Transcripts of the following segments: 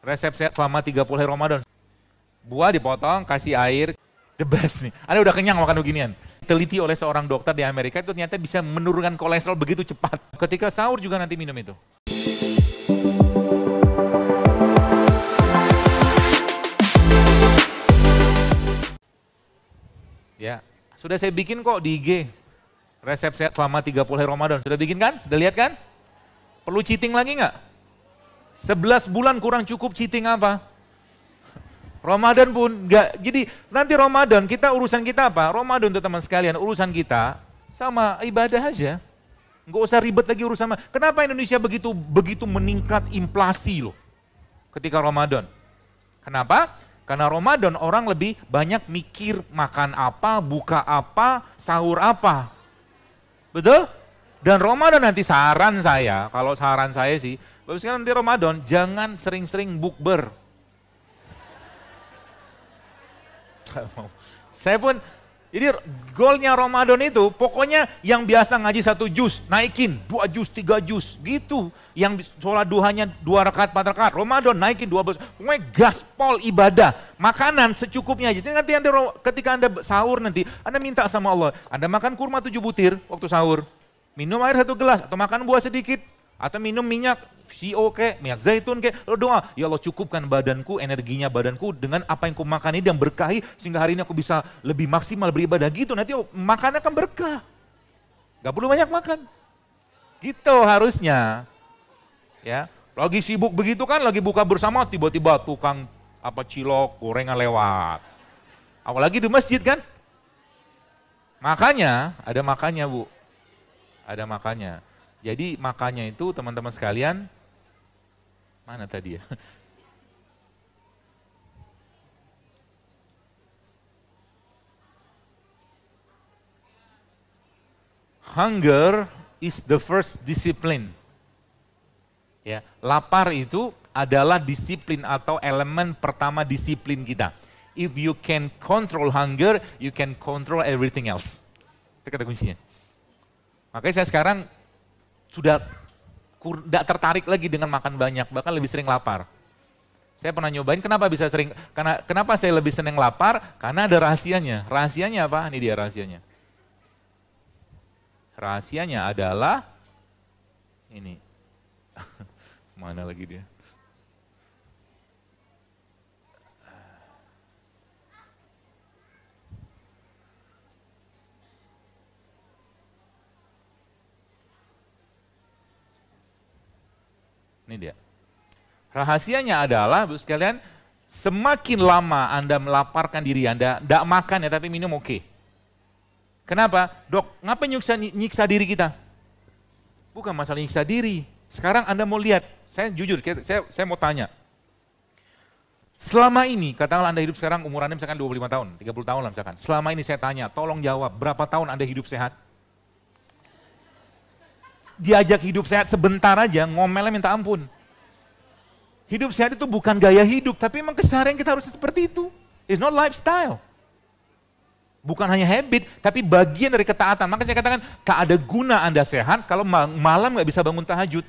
Resep sehat selama 30 hari Ramadan. Buah dipotong, kasih air, the best nih. Anda udah kenyang makan beginian. Teliti oleh seorang dokter di Amerika itu ternyata bisa menurunkan kolesterol begitu cepat. Ketika sahur juga nanti minum itu. Ya, sudah saya bikin kok di IG. Resep sehat selama 30 hari Ramadan. Sudah bikin kan? Sudah lihat kan? Perlu cheating lagi nggak? 11 bulan kurang cukup cheating apa? Ramadan pun nggak. Jadi nanti Ramadan urusan kita apa? Ramadan teman sekalian, urusan kita sama ibadah aja. Nggak usah ribet lagi urusan. Kenapa Indonesia begitu meningkat inflasi loh ketika Ramadan? Kenapa? Karena Ramadan orang lebih banyak mikir makan apa, buka apa, sahur apa. Betul? Dan Ramadan nanti saran saya sih, bagus kan nanti Ramadan jangan sering-sering bukber. Saya pun, jadi goalnya Ramadan itu pokoknya yang biasa ngaji 1 juz, naikin 2 juz, 3 juz, gitu. Yang sholat duhanya 2 rakaat, 4 rakaat, Ramadan naikin 12, pokoknya gaspol ibadah, makanan secukupnya aja. Jadi nanti ketika Anda sahur nanti, Anda minta sama Allah, Anda makan kurma 7 butir waktu sahur, minum air 1 gelas, atau makan buah sedikit, atau minum minyak CO minyak zaitun lo doa, ya Allah cukupkan badanku, energinya badanku dengan apa yang ku makan ini dan berkahi sehingga hari ini aku bisa lebih maksimal beribadah gitu, nanti makannya akan berkah. Gak perlu banyak makan. Gitu harusnya. Ya, lagi sibuk begitu kan, lagi buka bersama tiba-tiba tukang cilok, gorengan lewat. Apalagi di masjid kan. Makanya, ada makannya Bu. Ada makannya. Jadi makanya itu teman-teman sekalian, mana tadi ya? Hunger is the first discipline. Ya, lapar itu adalah disiplin atau elemen pertama disiplin kita. If you can control hunger, you can control everything else. Itu kata kuncinya. Makanya saya sekarang sudah tidak tertarik lagi dengan makan banyak, bahkan lebih sering lapar. Saya pernah nyobain, kenapa saya lebih senang lapar? Karena ada rahasianya. Rahasianya apa? Ini dia rahasianya. Rahasianya adalah ini. Mana lagi dia? Ini dia. Rahasianya adalah, Bu sekalian, semakin lama Anda melaparkan diri Anda, tidak makan ya tapi minum oke. Kenapa? Dok, ngapain nyiksa diri kita? Bukan masalah nyiksa diri. Sekarang Anda mau lihat, saya jujur, saya mau tanya. Selama ini, katakanlah Anda hidup sekarang umur Anda misalkan 25 tahun, 30 tahun lah misalkan. Selama ini saya tanya, tolong jawab, berapa tahun Anda hidup sehat? Diajak hidup sehat sebentar aja, ngomelnya minta ampun. Hidup sehat itu bukan gaya hidup, tapi memang keseharian kita harus seperti itu. It's not lifestyle. Bukan hanya habit, tapi bagian dari ketaatan. Maka saya katakan, tak ada guna Anda sehat kalau malam nggak bisa bangun tahajud.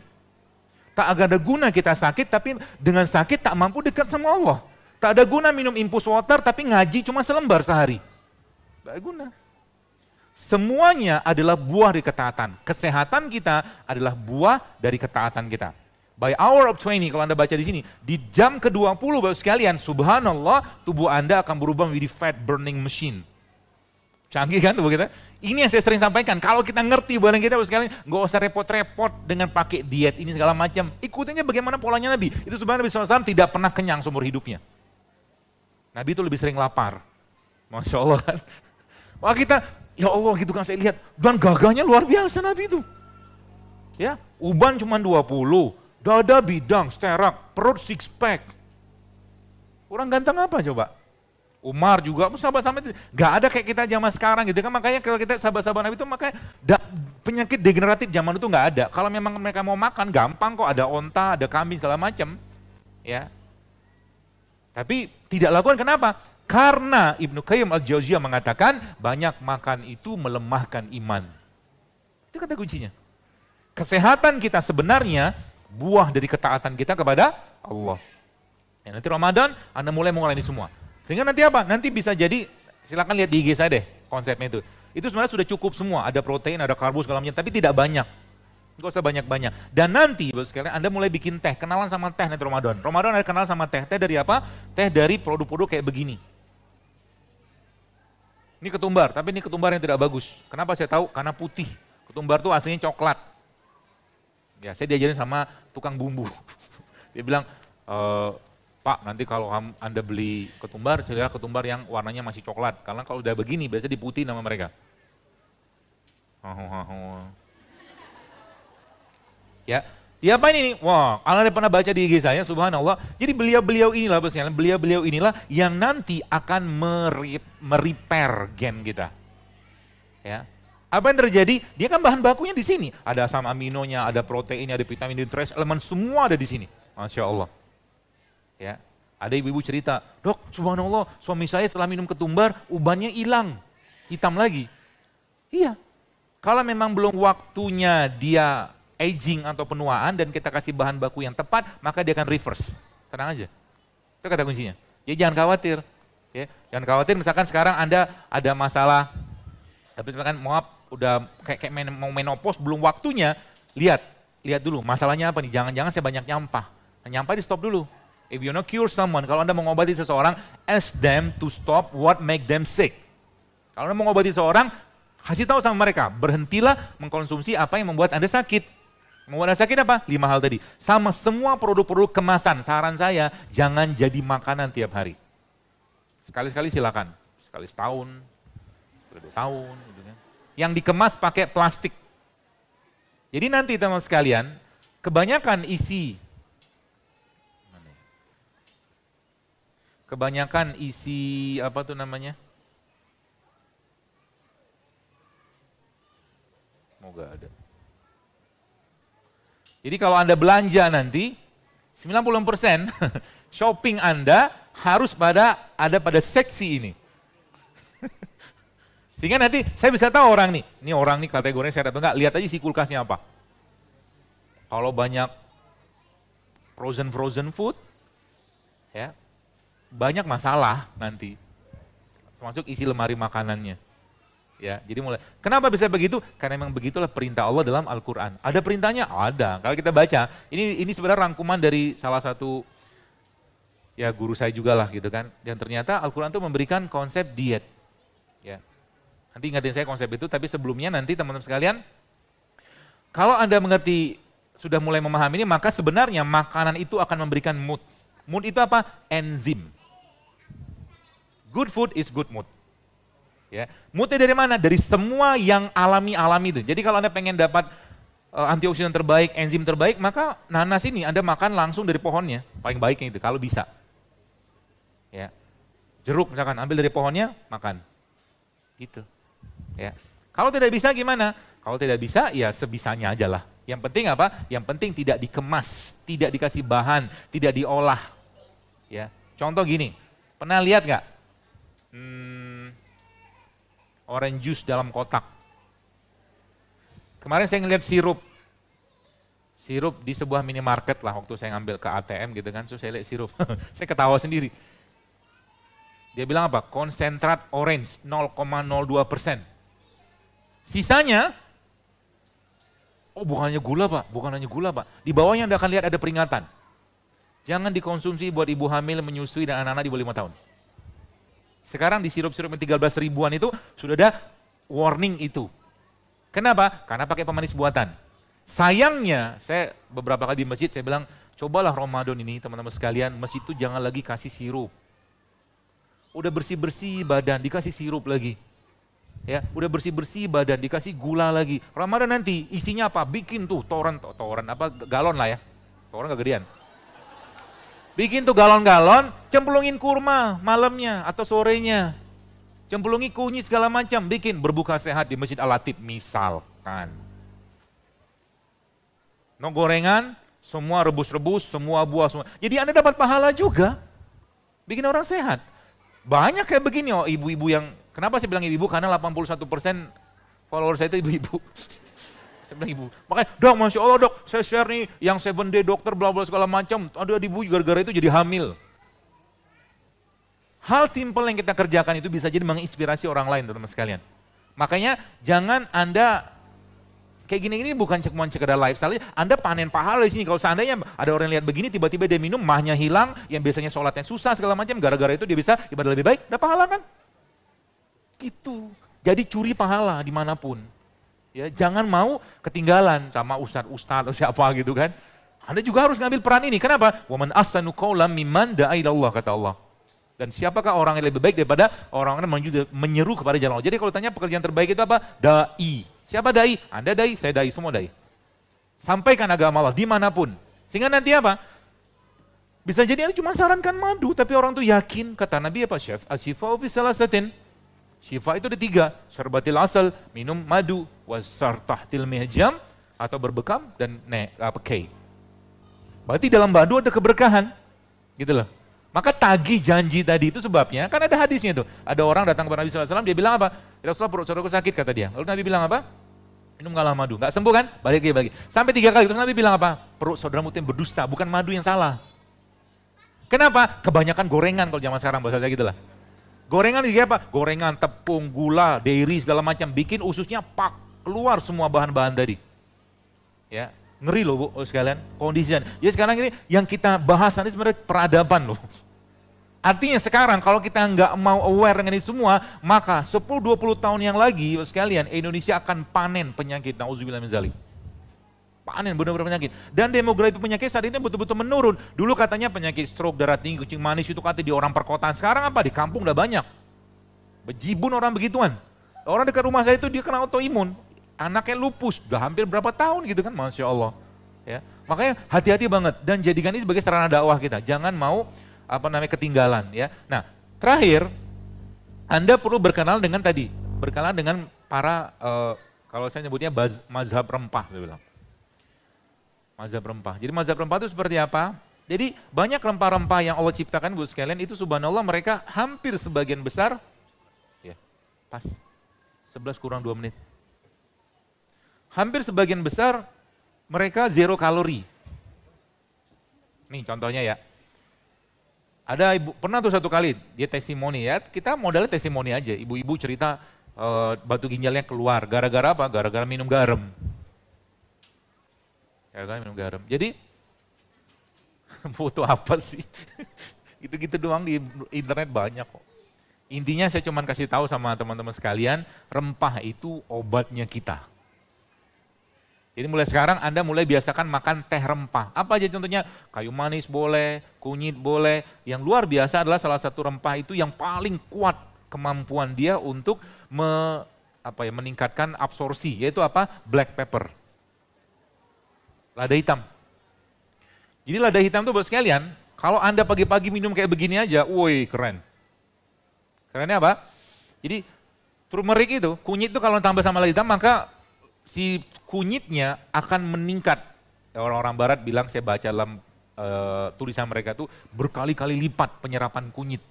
Tak ada guna kita sakit, tapi dengan sakit tak mampu dekat sama Allah. Tak ada guna minum infus water, tapi ngaji cuma selembar sehari. Tak ada guna. Semuanya adalah buah dari ketaatan. Kesehatan kita adalah buah dari ketaatan kita. By hour of 20, kalau Anda baca di sini, di jam ke-20 Bapak sekalian, subhanallah, tubuh Anda akan berubah menjadi fat burning machine. Canggih kan tubuh kita? Ini yang saya sering sampaikan, kalau kita ngerti badan kita Bapak sekalian, nggak usah repot-repot dengan pakai diet ini segala macam. Ikutinnya bagaimana polanya Nabi. Itu sebenarnya Nabi SAW tidak pernah kenyang seumur hidupnya. Nabi itu lebih sering lapar. Masya Allah kan. Wah kita, ya Allah gitu kan saya lihat, dan gagahnya luar biasa Nabi itu. Ya, uban cuma 20, dada bidang, sterak, perut six pack. Orang ganteng apa coba? Umar juga, sahabat-sahabat gak ada kayak kita zaman sekarang gitu kan. Makanya kalau kita sahabat-sahabat Nabi itu makanya penyakit degeneratif zaman itu gak ada. Kalau memang mereka mau makan gampang kok, ada onta, ada kambing segala macam. Ya. Tapi tidak lakukan kenapa? Karena Ibnu Qayyim al-Jauziyah mengatakan banyak makan itu melemahkan iman. Itu kata kuncinya. Kesehatan kita sebenarnya buah dari ketaatan kita kepada Allah. Ya, nanti Ramadan Anda mulai mengurangi semua. Sehingga nanti apa? Nanti bisa jadi, silakan lihat di IG saya deh konsepnya itu. Itu sebenarnya sudah cukup semua, ada protein, ada karbo segala macam, tapi tidak banyak. Nggak usah banyak-banyak. Dan nanti sekalian Anda mulai bikin teh, kenalan sama teh nanti Ramadan. Ramadan ada kenalan sama teh. Teh dari apa? Teh dari produk-produk kayak begini. Ini ketumbar, tapi ini ketumbar yang tidak bagus. Kenapa saya tahu? Karena putih. Ketumbar tuh aslinya coklat. Ya, saya diajarin sama tukang bumbu. Dia bilang, Pak, nanti kalau Anda beli ketumbar, carilah ketumbar yang warnanya masih coklat. Karena kalau udah begini, biasanya diputih nama mereka. Ya, apa ini nih? Wah, Anda pernah baca di IG saya, subhanallah. Jadi beliau-beliau inilah yang nanti akan merepair gen kita. Ya. Apa yang terjadi? Dia kan bahan bakunya di sini. Ada asam aminonya, ada proteinnya, ada vitamin D, trace elemen, semua ada di sini. Masya Allah. Ya. Ada ibu-ibu cerita, Dok, subhanallah, suami saya setelah minum ketumbar, ubannya hilang, hitam lagi. Iya. Kalau memang belum waktunya dia aging atau penuaan dan kita kasih bahan baku yang tepat, maka dia akan reverse. Tenang aja. Itu kata kuncinya. Jadi jangan khawatir. Ya. Jangan khawatir misalkan sekarang Anda ada masalah, tapi misalkan maaf, udah kayak mau menopause belum waktunya, lihat dulu masalahnya apa nih, jangan-jangan saya banyak nyampah. Nyampah di stop dulu. If you want to cure someone, kalau Anda mau ngobati seseorang, ask them to stop what make them sick. Kalau Anda mau ngobati seseorang, kasih tahu sama mereka, berhentilah mengkonsumsi apa yang membuat Anda sakit. Membuat Anda sakit apa? 5 hal tadi. Sama semua produk-produk kemasan, saran saya, jangan jadi makanan tiap hari. Sekali-sekali silakan, sekali setahun, 2 tahun, gitu kan. Yang dikemas pakai plastik. Jadi nanti teman sekalian, kebanyakan isi apa tuh namanya? Semoga ada. Jadi kalau Anda belanja nanti, 90% shopping Anda harus ada pada seksi ini. Sehingga nanti saya bisa tahu orang nih kategorinya sehat atau enggak, lihat aja isi kulkasnya apa. Kalau banyak frozen food, ya banyak masalah nanti, termasuk isi lemari makanannya. Ya, jadi mulai. Kenapa bisa begitu? Karena memang begitulah perintah Allah dalam Al-Quran. Ada perintahnya? Ada. Kalau kita baca, ini sebenarnya rangkuman dari salah satu ya guru saya juga lah gitu kan. Dan ternyata Al-Quran itu memberikan konsep diet. Ya. Nanti ingatin saya konsep itu, tapi sebelumnya nanti teman-teman sekalian, kalau Anda mengerti, sudah mulai memahami ini, maka sebenarnya makanan itu akan memberikan mood. Mood itu apa? Enzim. Good food is good mood. Ya. Moodnya dari mana? Dari semua yang alami-alami itu. Jadi kalau Anda pengen dapat antioksidan terbaik, enzim terbaik, maka nanas ini Anda makan langsung dari pohonnya. Paling baiknya itu, kalau bisa. Ya. Jeruk misalkan, ambil dari pohonnya, makan. Gitu. Ya. Kalau tidak bisa gimana? Kalau tidak bisa ya sebisanya aja lah. Yang penting apa? Yang penting tidak dikemas, tidak dikasih bahan, tidak diolah. Ya. Contoh gini, pernah lihat nggak? Orange juice dalam kotak. Kemarin saya ngeliat sirup di sebuah minimarket lah waktu saya ngambil ke ATM gitu kan, terus saya lihat sirup, saya ketawa sendiri. Dia bilang apa? Konsentrat orange 0,02%. Sisanya, bukan hanya gula Pak. Di bawahnya Anda akan lihat ada peringatan. Jangan dikonsumsi buat ibu hamil, menyusui, dan anak-anak di bawah 5 tahun. Sekarang di sirup-sirup yang 13 ribuan itu sudah ada warning itu. Kenapa? Karena pakai pemanis buatan. Sayangnya, saya beberapa kali di masjid saya bilang, cobalah Ramadan ini teman-teman sekalian, masjid itu jangan lagi kasih sirup. Udah bersih-bersih badan, dikasih sirup lagi. Ya, udah bersih-bersih badan, dikasih gula lagi. Ramadan nanti isinya apa? Bikin tuh toren apa, galon lah ya. Toren kegedean. Bikin tuh galon-galon, cemplungin kurma malamnya atau sorenya. Cemplungi kunyit segala macam, bikin berbuka sehat di Masjid Al-Latif misalkan. No gorengan, semua rebus-rebus, semua buah semua. Jadi Anda dapat pahala juga. Bikin orang sehat. Banyak kayak begini ibu-ibu yang, kenapa saya bilang ibu-ibu? Karena 81% follower saya itu ibu-ibu. Saya bilang ibu. Makanya, Dok, Masya Allah Dok, saya share nih yang 7 day dokter bla bla segala macam. Ada ibu gara-gara itu jadi hamil. Hal simpel yang kita kerjakan itu bisa jadi menginspirasi orang lain, teman-teman sekalian. Makanya jangan Anda kayak gini-gini bukan cuma sekedar lifestyle, Anda panen pahala di sini. Kalau seandainya ada orang lihat begini, tiba-tiba dia minum, mahnya hilang, yang biasanya sholatnya susah segala macam, gara-gara itu dia bisa ibadah lebih baik, dapat pahala kan? Gitu. Jadi curi pahala dimanapun. Ya, jangan mau ketinggalan sama ustadz atau siapa gitu kan. Anda juga harus ngambil peran ini. Kenapa? Waman ahsanu qawlan mimman da'a ila Allah, kata Allah. Dan siapakah orang yang lebih baik daripada orang yang menyeru kepada jalan Allah. Jadi kalau tanya pekerjaan terbaik itu apa? Dai. Siapa dai? Anda dai, saya dai, semua dai. Sampaikan agama Allah dimanapun. Sehingga nanti apa? Bisa jadi Anda cuma sarankan madu, tapi orang tuh yakin. Kata Nabi apa? Asyifa'u fi salasatin. Syifa itu ada 3, syarbatil asal, minum madu, wasartahtil mihjam, atau berbekam, dan kei. Berarti dalam madu ada keberkahan, gitu loh. Maka tagih janji tadi itu sebabnya, kan ada hadisnya tuh. Ada orang datang kepada Nabi SAW, dia bilang apa? Ya Rasulullah, perut saudaraku sakit, kata dia. Lalu Nabi bilang apa? Minum ngalah madu, nggak sembuh kan? Balik lagi. Sampai 3 kali, terus Nabi bilang apa? Perut saudaramu itu yang berdusta, bukan madu yang salah. Kenapa? Kebanyakan gorengan kalau zaman sekarang, bahasa saya gitu lah. Gorengan ini apa? Gorengan, tepung, gula, dairy, segala macam. Bikin ususnya keluar semua bahan-bahan tadi. Ya, ngeri loh Bu, sekalian, kondisinya. Ya sekarang ini yang kita bahas ini sebenarnya peradaban loh. Artinya sekarang kalau kita nggak mau aware dengan ini semua, maka 10-20 tahun yang lagi, sekalian, Indonesia akan panen penyakit. Nauzubillah min dzalik. Panen benar-benar penyakit. Dan demografi penyakit saat ini betul-betul menurun. Dulu katanya penyakit stroke, darah tinggi, kucing manis itu katanya di orang perkotaan. Sekarang apa? Di kampung udah banyak. Bejibun orang begituan. Orang dekat rumah saya itu dia kena autoimun. Anaknya lupus, udah hampir berapa tahun gitu kan, Masya Allah. Ya. Makanya hati-hati banget dan jadikan ini sebagai sarana dakwah kita. Jangan mau ketinggalan ya. Nah, terakhir Anda perlu berkenal dengan tadi, berkenal dengan para kalau saya nyebutnya mazhab rempah, saya bilang. Mazhab rempah. Jadi mazhab rempah itu seperti apa? Jadi banyak rempah-rempah yang Allah ciptakan Bu sekalian itu subhanallah mereka hampir sebagian besar ya, pas 11 kurang 2 menit. Hampir sebagian besar mereka 0 kalori. Nih contohnya ya. Ada ibu, pernah tuh satu kali dia testimoni ya, kita modalnya testimoni aja. Ibu-ibu cerita batu ginjalnya keluar, gara-gara apa? Gara-gara minum garam. Gara-gara minum garam. Jadi foto apa sih? Gitu-gitu doang di internet banyak kok. Intinya saya cuma kasih tahu sama teman-teman sekalian, rempah itu obatnya kita. Jadi mulai sekarang Anda mulai biasakan makan teh rempah. Apa aja contohnya? Kayu manis boleh, kunyit boleh. Yang luar biasa adalah salah satu rempah itu yang paling kuat kemampuan dia untuk meningkatkan absorpsi, yaitu apa? Black pepper. Lada hitam. Jadi lada hitam itu buat sekalian, kalau Anda pagi-pagi minum kayak begini aja, woi keren. Kerennya apa? Jadi turmeric itu, kunyit itu kalau tambah sama lada hitam maka si kunyitnya akan meningkat. Orang-orang barat bilang, saya baca dalam tulisan mereka tuh berkali-kali lipat penyerapan kunyit.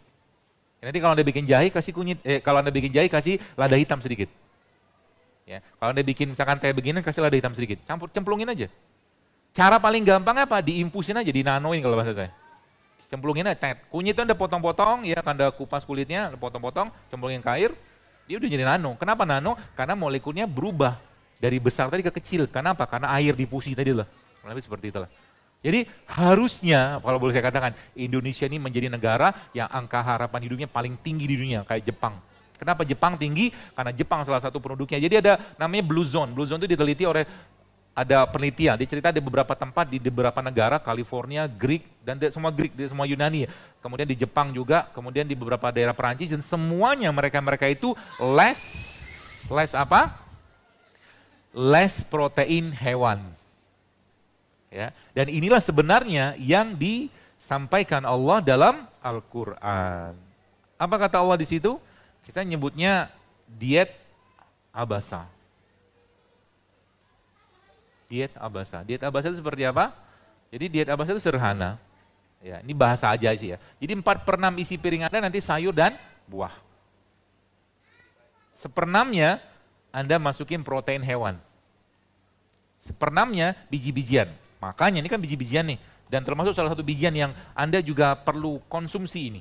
Nanti kalau Anda bikin jahe kasih kunyit, kalau Anda bikin jahe kasih lada hitam sedikit. Ya, kalau Anda bikin misalkan teh begini kasih lada hitam sedikit, cemplungin aja. Cara paling gampang apa? Diinfusin aja, dinanoin kalau bahasa saya. Cemplungin aja, kunyit itu Anda potong-potong, ya Anda kupas kulitnya, Anda potong-potong, cemplungin ke air, dia udah jadi nano. Kenapa nano? Karena molekulnya berubah dari besar tadi ke kecil. Kenapa? Karena air difusi tadi lah. Lebih seperti itulah. Jadi harusnya, kalau boleh saya katakan, Indonesia ini menjadi negara yang angka harapan hidupnya paling tinggi di dunia, kayak Jepang. Kenapa Jepang tinggi? Karena Jepang salah satu penduduknya. Jadi ada namanya Blue Zone. Blue Zone itu diteliti oleh ada penelitian, dicerita di beberapa tempat di beberapa negara, California, Greek, dan semua Greek, semua Yunani. Kemudian di Jepang juga, kemudian di beberapa daerah Perancis, dan semuanya mereka itu less apa? Less protein hewan. Ya, dan inilah sebenarnya yang disampaikan Allah dalam Al-Quran. Apa kata Allah di situ? Kita nyebutnya diet abasa. Diet abasa. Diet abasa itu seperti apa? Jadi diet abasa itu sederhana. Ya, ini bahasa aja sih ya. Jadi 4/6 isi piring Anda nanti sayur dan buah. 1/6-nya Anda masukin protein hewan. 1/6-nya biji-bijian. Makanya ini kan biji-bijian nih. Dan termasuk salah satu bijian yang Anda juga perlu konsumsi ini.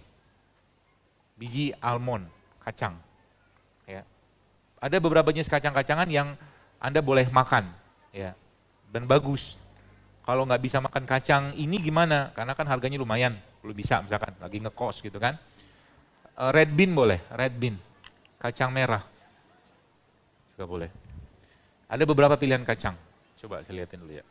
biji almond, kacang. Ya. Ada beberapa jenis kacang-kacangan yang Anda boleh makan, ya, dan bagus. Kalau nggak bisa makan kacang ini gimana? Karena kan harganya lumayan, belum bisa misalkan lagi ngekos gitu kan. Red bean boleh, red bean, kacang merah juga boleh. Ada beberapa pilihan kacang. Coba saya lihatin dulu ya.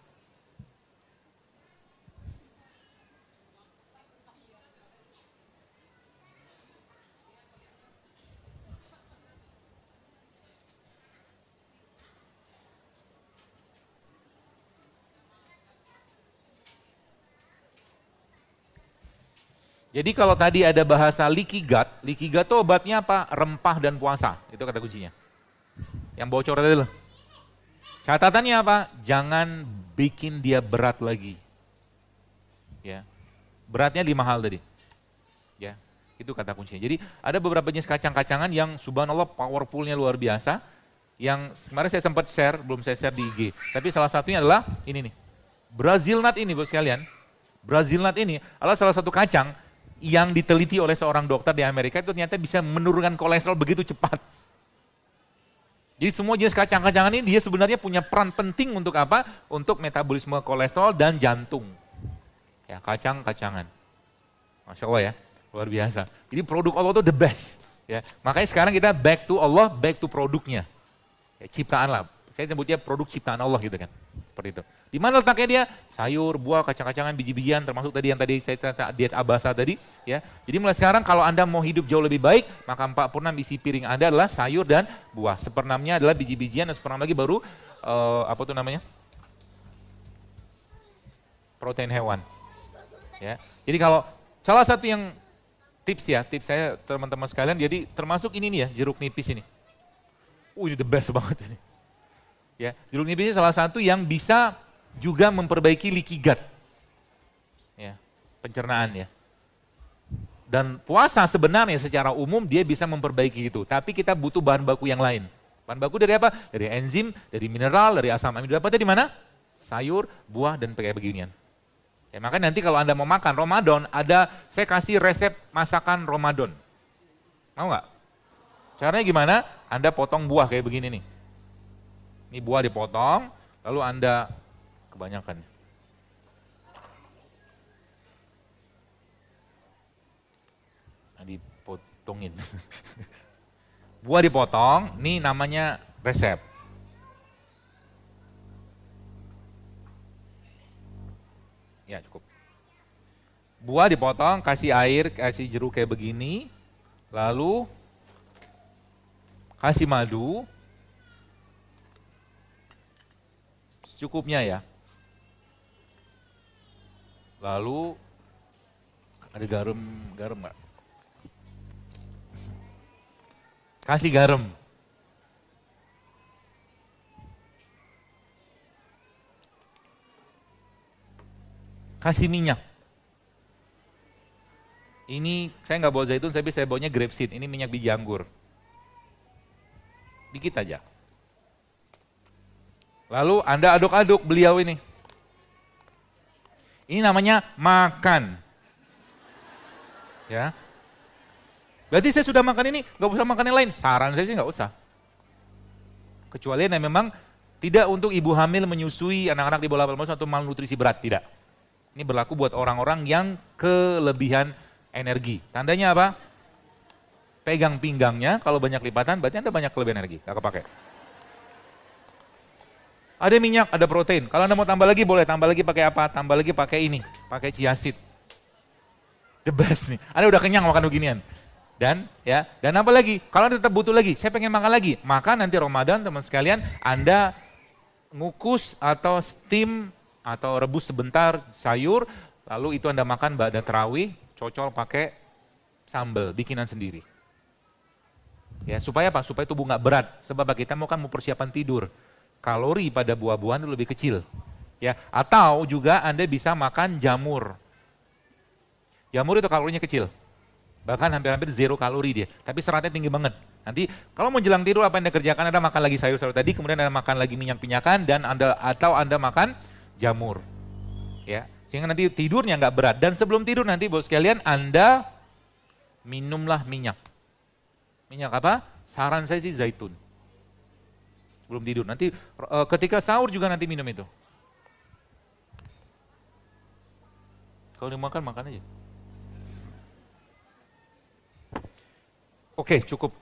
Jadi kalau tadi ada bahasa leaky gut itu obatnya apa? Rempah dan puasa, itu kata kuncinya. Yang bocor tadi loh. Catatannya apa? Jangan bikin dia berat lagi. Ya. Beratnya 5 hal tadi. Ya, itu kata kuncinya. Jadi ada beberapa jenis kacang-kacangan yang subhanallah powerfulnya luar biasa. Yang kemarin saya sempat share, belum saya share di IG. Tapi salah satunya adalah ini nih. Brazil nut ini bos sekalian. Brazil nut ini adalah salah satu kacang yang diteliti oleh seorang dokter di Amerika itu ternyata bisa menurunkan kolesterol begitu cepat. Jadi semua jenis kacang-kacangan ini dia sebenarnya punya peran penting untuk apa? Untuk metabolisme kolesterol dan jantung. Ya, kacang-kacangan. Masya Allah ya, luar biasa. Jadi produk Allah itu the best. Ya, makanya sekarang kita back to Allah, back to produknya. Ya, ciptaan lah. Saya sebutnya produk ciptaan Allah gitu kan. Seperti itu. Di mana letaknya dia? Sayur, buah, kacang-kacangan, biji-bijian, termasuk tadi yang tadi saya cerita diet Abasa tadi. Ya. Jadi mulai sekarang kalau Anda mau hidup jauh lebih baik, maka 4/6 isi piring Anda adalah sayur dan buah. 1/6-nya adalah biji-bijian, dan 1/6 lagi baru apa tuh namanya? Protein hewan. Ya. Jadi kalau salah satu yang tips saya teman-teman sekalian, jadi termasuk ini nih ya, jeruk nipis ini. Ini the best banget ini. Ya, jeruk nipis ini salah satu yang bisa juga memperbaiki leaky gut. Ya, pencernaan ya. Dan puasa sebenarnya secara umum dia bisa memperbaiki itu, tapi kita butuh bahan baku yang lain. Bahan baku dari apa? Dari enzim, dari mineral, dari asam amino. Dapatnya di mana? Sayur, buah, dan kayak beginian. Ya, makanya nanti kalau Anda mau makan Ramadan, saya kasih resep masakan Ramadan. Mau nggak? Caranya gimana? Anda potong buah kayak begini nih. Ini buah dipotong, lalu Anda kebanyakan. Nah, dipotongin. Buah dipotong, ini namanya resep. Ya cukup. Buah dipotong, kasih air, kasih jeruk kayak begini, lalu kasih madu, secukupnya ya. Lalu ada garam nggak? Kasih garam. Kasih minyak. Ini saya nggak bawa zaitun, tapi saya bawanya grapeseed. Ini minyak biji anggur. Dikit aja. Lalu Anda aduk-aduk beliau ini. Ini namanya makan. Ya. Berarti saya sudah makan ini, nggak usah makan yang lain. Saran saya sih nggak usah. Kecuali yang memang tidak untuk ibu hamil menyusui anak-anak di bawah 18 tahun atau malnutrisi berat, tidak. Ini berlaku buat orang-orang yang kelebihan energi. Tandanya apa? Pegang pinggangnya, kalau banyak lipatan berarti Anda banyak kelebihan energi, nggak kepake. Ada minyak, ada protein. Kalau Anda mau tambah lagi boleh, tambah lagi pakai apa? Tambah lagi pakai ini, pakai chia seed. The best nih. Anda udah kenyang makan beginian. Dan apa lagi? Kalau Anda tetap butuh lagi, saya pengen makan lagi. Maka nanti Ramadan teman sekalian, Anda ngukus atau steam atau rebus sebentar sayur, lalu itu Anda makan pada tarawih, cocol pakai sambal bikinan sendiri. Ya, supaya apa? Supaya tubuh nggak berat. Sebab kita mau persiapan tidur. Kalori pada buah-buahan itu lebih kecil. Ya, atau juga Anda bisa makan jamur. Jamur itu kalorinya kecil. Bahkan hampir-hampir 0 kalori dia, tapi seratnya tinggi banget. Nanti kalau mau jelang tidur apa yang Anda kerjakan? Anda makan lagi sayur-sayur tadi, kemudian Anda makan lagi minyak-minyakan, dan Anda makan jamur. Ya, sehingga nanti tidurnya nggak berat. Dan sebelum tidur nanti bos sekalian Anda minumlah minyak. Minyak apa? Saran saya sih zaitun. Belum tidur. Nanti ketika sahur juga nanti minum itu. Kalau dimakan, makan aja. Oke, cukup.